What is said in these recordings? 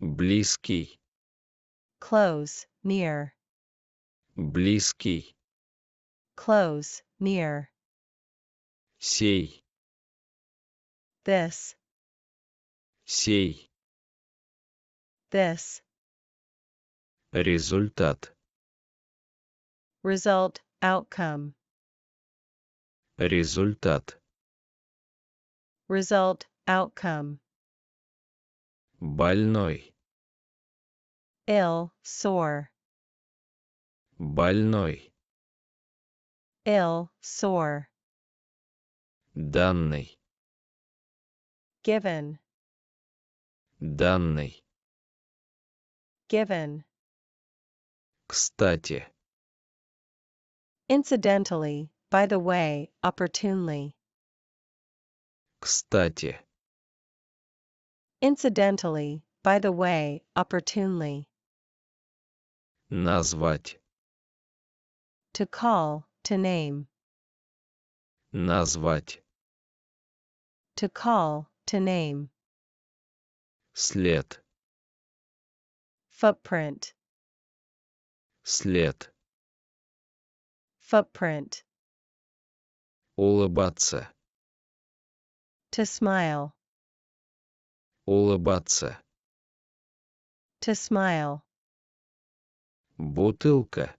Близкий. Close, near. Близкий. Close, near. Сей. This, Сей. this. Результат. Result, outcome. Результат. Result, outcome. Больной. Ill, sore. Больной. Ill, sore. Данный. Given, Данный. given. Кстати. Incidentally, by the way, opportunely. Кстати. Incidentally, by the way, opportunely. Назвать. To call, to name. Назвать. To call, to name. След. Footprint, След. footprint. Улыбаться. To smile, Улыбаться. to smile. Бутылка.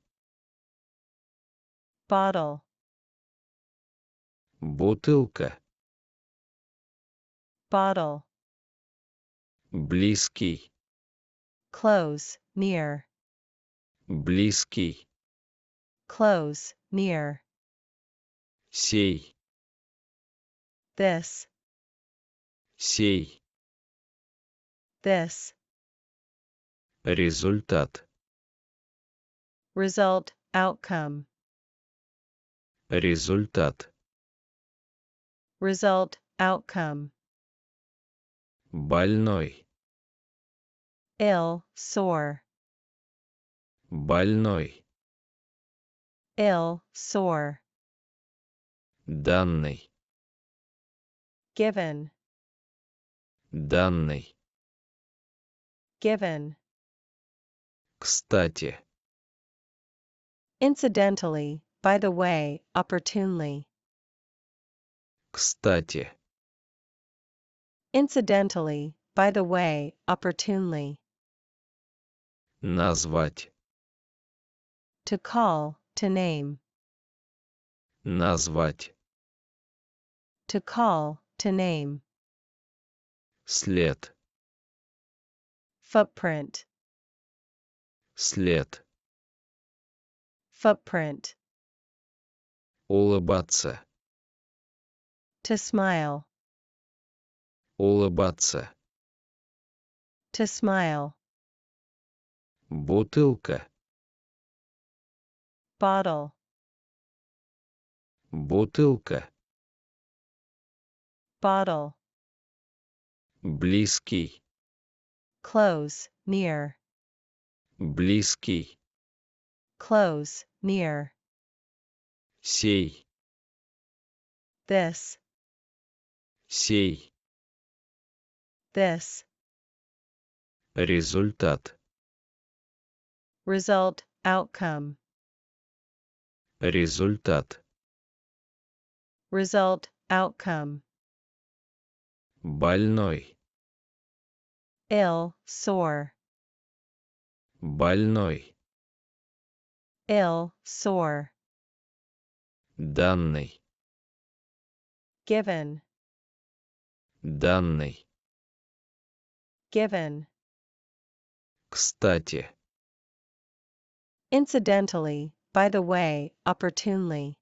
Bottle, Бутылка. bottle. Близкий. Close, near. Близкий. Close, near. Сей. This, Сей. this. Результат. Result, outcome. Результат. Result, outcome. Больной. Ill, sore. Больной. Ill, sore. Данный. Given, Данный. given. Кстати. Incidentally, by the way, opportunely. Кстати. Incidentally, by the way, opportunely. Назвать. To call, to name. Назвать. To call, to name. След. Footprint, След. footprint. Улыбаться. To smile, Улыбаться. to smile. Бутылка. Bottle, Бутылка. bottle. Близкий. Close, near. Близкий. Close, near. Сей. This, Сей. this. Результат. Result, outcome. Результат. Result, outcome. Больной. Ill, sore. Больной. Ill, sore. Данный. Given, Данный. given. Кстати. Incidentally, by the way, opportunely.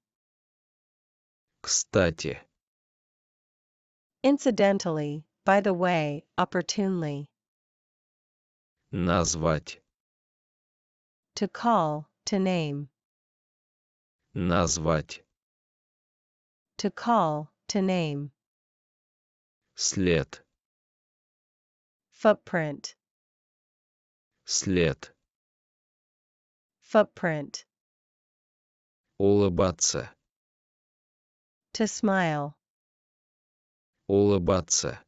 Кстати. Incidentally, by the way, opportunely. Назвать. To call, to name. Назвать. To call, to name. След. Footprint, След. footprint. Улыбаться. To smile, Улыбаться.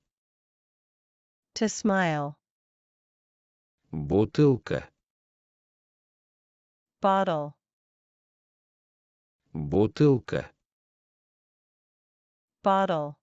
to smile. бутылка, bottle, бутылка, bottle.